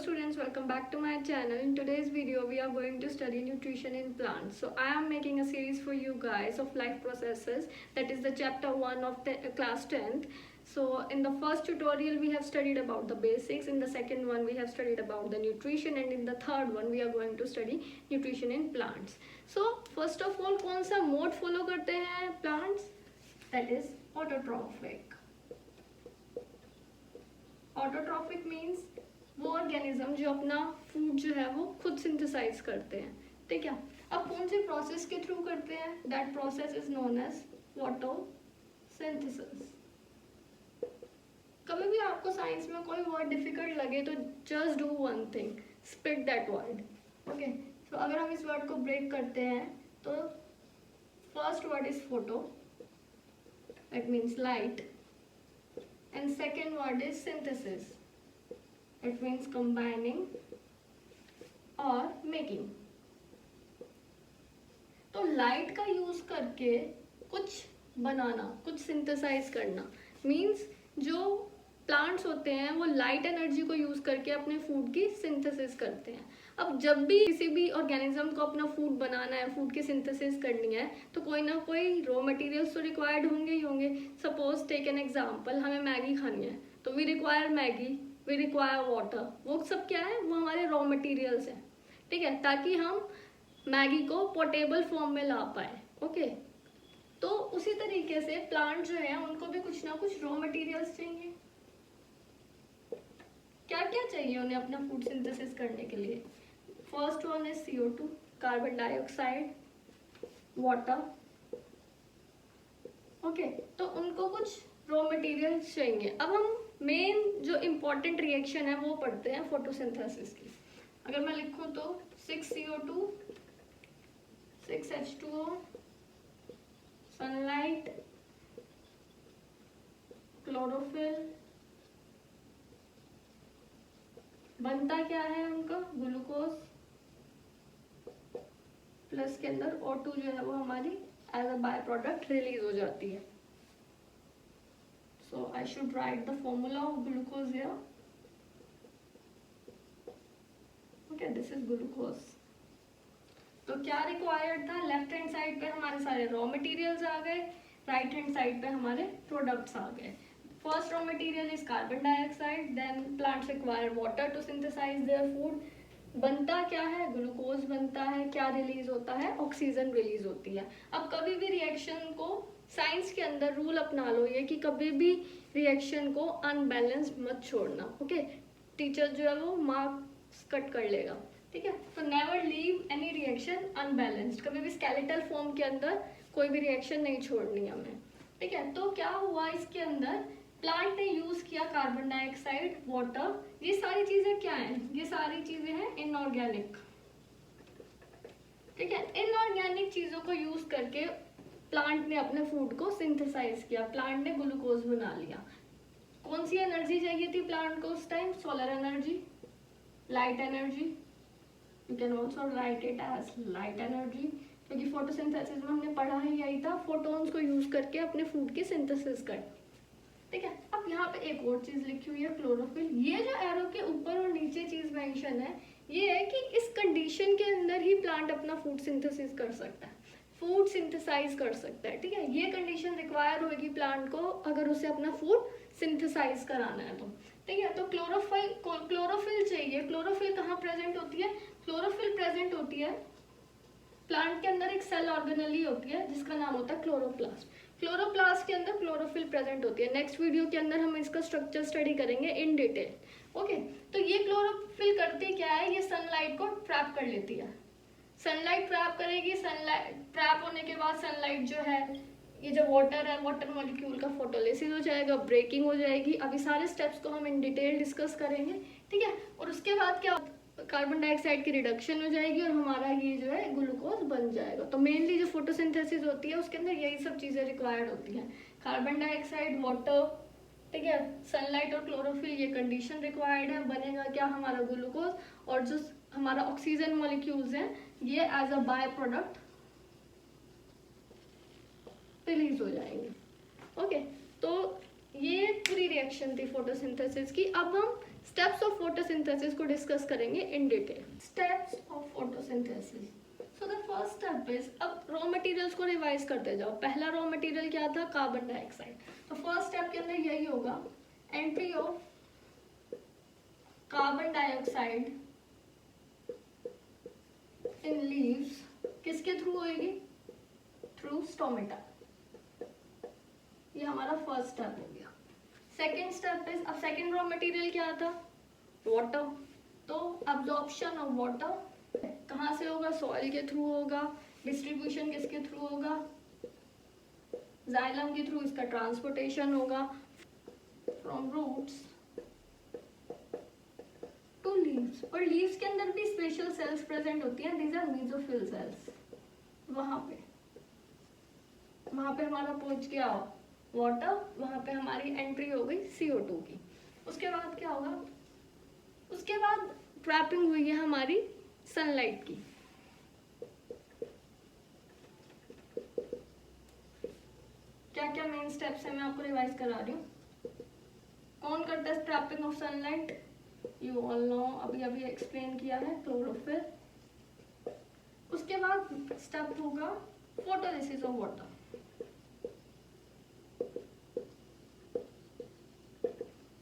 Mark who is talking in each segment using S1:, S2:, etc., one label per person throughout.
S1: students, welcome back to my channel. In today's video we are going to study nutrition in plants. So I am making a series for you guys of life processes, that is the chapter 1 of the class 10th. So in the first tutorial we have studied about the basics, in the second one we have studied about the nutrition, and in the third one we are going to study nutrition in plants. So first of all, कौन सा mode follow करते हैं plants? That is autotrophic. Autotrophic means वो organism जो अपना food जो है वो खुद सिंथेसाइज करते हैं, ठीक है। अब कौन से प्रोसेस के थ्रू करते हैं? That process is known as photosynthesis. कभी भी आपको साइंस में कोई वर्ड डिफिकल्ट लगे तो just do one thing, spit that word, okay. तो अगर हम इस वर्ड को ब्रेक करते हैं तो first word is photo, that means light, and second word is synthesis. It means combining or making. तो लाइट का यूज करके कुछ बनाना, कुछ सिंथेसाइज करना मीन्स जो प्लांट्स होते हैं वो लाइट एनर्जी को यूज करके अपने फूड की सिंथेसिस करते हैं। अब जब भी किसी भी ऑर्गेनिज्म को अपना फूड बनाना है, फूड की सिंथेसिस करनी है, तो कोई ना कोई रॉ मटेरियल्स तो रिक्वायर्ड होंगे ही होंगे। सपोज टेक एन एग्जांपल, हमें मैगी खानी है तो we require Maggi, we require water. वो सब क्या है? वो हमारे रॉ मटेरियल्स हैं, ठीक है, ताकि हम मैगी को पोर्टेबल फॉर्म में ला पाए, ओके। तो उसी तरीके से प्लांट जो है उनको भी कुछ ना कुछ रॉ मटेरियल्स चाहिए। क्या क्या चाहिए उन्हें अपना फूड सिंथेसिस करने के लिए? First one is CO2, carbon dioxide, water, okay. तो उनको कुछ रॉ मटेरियल्स चाहिए। अब हम मेन जो इम्पोर्टेंट रिएक्शन है वो पढ़ते हैं फोटोसिंथेसिस की। अगर मैं लिखूं तो 6CO2, 6H2O, सनलाइट, क्लोरोफिल, बनता क्या है उनका? ग्लूकोज, प्लस के अंदर O2 जो है वो हमारी as a by product release हो जाती है। So I should write the formula of glucose here, okay, this is glucose. तो क्या रिक्वायर्ड था? लेफ्ट हैंड साइड पे हमारे सारे रॉ मटेरियल्स आ गए, राइट हैंड साइड पे हमारे प्रोडक्ट्स आ गए। First raw material is carbon dioxide, then plants require water to synthesize their food. बनता क्या है? ग्लूकोज बनता है। क्या रिलीज होता है? ऑक्सीजन रिलीज होती है। अब कभी भी रिएक्शन को, साइंस के अंदर रूल अपना लो ये कि कभी भी रिएक्शन को अनबैलेंस्ड मत छोड़ना, ओके। टीचर जो है वो मार्क्स कट कर लेगा, ठीक है। तो never leave any reaction unbalanced. कभी भी स्केलेटल फॉर्म के अंदर कोई भी रिएक्शन नहीं छोड़नी हमें, ठीक है। तो क्या हुआ इसके अंदर? प्लांट ने यूज किया कार्बन डाइऑक्साइड, वाटर, ये सारी चीजें क्या हैं? ये सारी चीजें हैं इनऑर्गेनिक, ठीक है। इनऑर्गेनिक चीजों को यूज करके प्लांट ने अपने फूड को सिंथेसाइज किया, प्लांट ने ग्लूकोज बना लिया। कौन सी एनर्जी चाहिए थी प्लांट को उस time? Solar energy, light energy, you can also write it as light energy, क्योंकि फोटोसिंथेसिस में हमने पढ़ा ही यही था, फोटोन्स को यूज करके अपने फूड की सिंथेसिस कर, ठीक है। अब यहाँ पे एक और चीज लिखी हुई है, क्लोरोफिल। ये जो एरो के ऊपर और नीचे चीज मेंशन है, ये है कि इस कंडीशन के अंदर ही प्लांट अपना फूड सिंथेसिस कर सकता है, फूड सिंथेसाइज कर सकता है, ठीक है। ये कंडीशन रिक्वायर होगी प्लांट को अगर उसे अपना फूड सिंथेसाइज कराना है तो, ठीक है। तो क्लोरोफिल चाहिए। क्लोरोफिल कहाँ प्रेजेंट होती है? क्लोरोफिल प्रेजेंट होती है प्लांट के अंदर, एक सेल ऑर्गेनेली होती है जिसका नाम होता है क्लोरोप्लास्ट। क्लोरोप्लास्ट के अंदर क्लोरोफिल प्रेजेंट होती है। नेक्स्ट वीडियो के अंदर हम इसका स्ट्रक्चर स्टडी करेंगे इन डिटेल, ओके। तो ये क्लोरोफिल करती क्या है? ये सनलाइट को ट्रैप कर लेती है। सनलाइट ट्रैप करेगी, सनलाइट ट्रैप होने के बाद सनलाइट जो है, ये जो वाटर है, वाटर मॉलिक्यूल का फोटोलिसिस हो जाएगा, ब्रेकिंग हो जाएगी। अभी सारे स्टेप्स को हम इन डिटेल डिस्कस करेंगे, ठीक है। और उसके बाद क्या, कार्बन डाइऑक्साइड की रिडक्शन हो जाएगी और हमारा ये जो है ग्लूकोज बन जाएगा। तो मेनली जो फोटोसिंथेसिस होती है उसके अंदर यही सब चीजें रिक्वायर्ड होती हैं, कार्बन डाइऑक्साइड, वाटर, ठीक है, सनलाइट और क्लोरोफिल, ये कंडीशन रिक्वायर्ड है। बनेगा क्या? हमारा ग्लूकोज, और जो हमारा ऑक्सीजन मॉलिक्यूल्स हैं ये as a by product release हो जाएंगे, ओके। तो ये पूरी रिएक्शन थी फोटोसिंथेसिस की। अब हम स्टेप्स ऑफ फोटोसिंथेसिस को डिस्कस करेंगे in detail. Steps of photosynthesis. So the first step is, अब रॉ मटेरियल्स को रिवाइज करते जाओ। पहला रॉ मटेरियल क्या था? Carbon dioxide. तो फर्स्ट स्टेप के अंदर यही होगा, entry of carbon dioxide in leaves किसके थ्रू होगी? Through stomata. ये हमारा फर्स्ट स्टेप हो गया। सेकेंड स्टेप इज, अब सेकेंड रॉ मटेरियल क्या था? वाटर। तो अब्जॉर्प्शन ऑफ वाटर कहाँ से होगा? सॉइल के थ्रू होगा। डिस्ट्रीब्यूशन किसके थ्रू होगा? जाइलम के थ्रू इसका ट्रांसपोर्टेशन होगा फ्रॉम रूट्स टू लीव्स। और लीव्स के अंदर भी स्पेशल सेल्स प्रेजेंट होती हैं, दीज आर मेसोफिल सेल्स। वहां पे हमारा पहुंच गया वाटर, वहां पे हमारी एंट्री हो गई CO2 की। उसके बाद क्या होगा? उसके बाद ट्रैपिंग हुई है हमारी सनलाइट की। क्या क्या मेन स्टेप्स है मैं आपको रिवाइज करा रही हूँ। कौन करता है trapping of sunlight? You all know, अभी अभी एक्सप्लेन किया है, क्लोरोफिल। उसके बाद स्टेप होगा फोटोलिसिस ऑफ वाटर।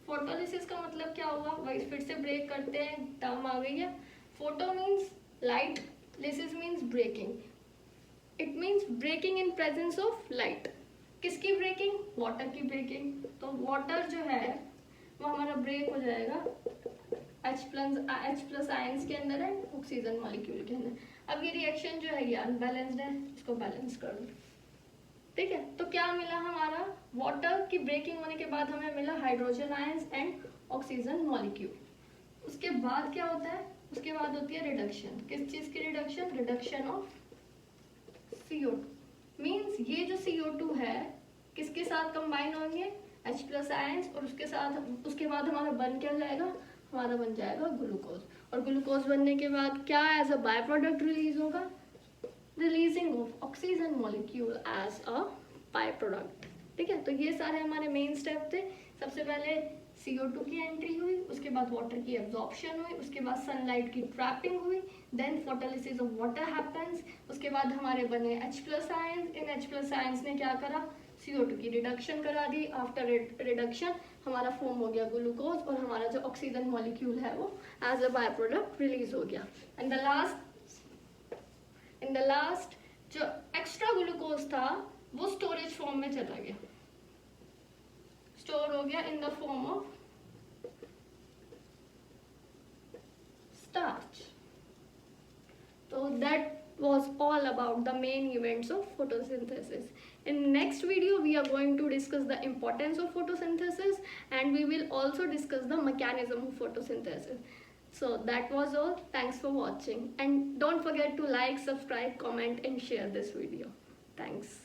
S1: फोटोलिसिस का मतलब क्या हुआ? वही फिर से ब्रेक करते हैं, टर्म आ गई है। Photo means light, lysis means breaking. It means breaking in presence of light. किसकी ब्रेकिंग? वाटर की ब्रेकिंग। तो वाटर जो है वो हमारा ब्रेक हो जाएगा H+ आयंस के अंदर है, ऑक्सीजन मॉलिक्यूल के अंदर। अब ये रिएक्शन जो है ये अनबैलेंस्ड है, इसको बैलेंस कर दो। ठीक है, तो क्या मिला हमारा? वाटर की ब्रेकिंग होने के बाद हमें मिला hydrogen ions and oxygen molecule. उसके बाद क्या होता है? उसके बाद होती है रिडक्शन। किस चीज की reduction? Reduction of CO2। Means ये जो CO2 है किसके साथ कंबाइन होंगे? H+ आयंस, और उसके बाद हमारा बन क्या जाएगा? हमारा बन जाएगा ग्लूकोज। और ग्लूकोज बनने के बाद क्या as a by product release होगा? Releasing of oxygen molecule as a bye product. ठीक है, तो ये सारे हमारे मेन स्टेप थे। सबसे पहले CO2 की एंट्री हुई, उसके बाद वाटर की एब्जॉर्प्शन हुई, उसके बाद सनलाइट की ट्रैपिंग हुई, then photolysis of water happens. उसके बाद हमारे बने H+ आयंस। इन H+ आयंस ने क्या करा? CO2 की रिडक्शन करा दी। आफ्टर रिडक्शन हमारा फॉर्म हो गया ग्लूकोज, और हमारा जो ऑक्सीजन मॉलिक्यूल है वो as a by product release हो गया। एंड इन द लास्ट जो एक्स्ट्रा ग्लूकोज था वो स्टोरेज फॉर्म में चला गया, स्टोर हो गया in the form of starch. So that was all about the main events of photosynthesis. In next video we are going to discuss the importance of photosynthesis, and we will also discuss the mechanism of photosynthesis. So that was all. Thanks for watching, and don't forget to like, subscribe, comment and share this video. Thanks.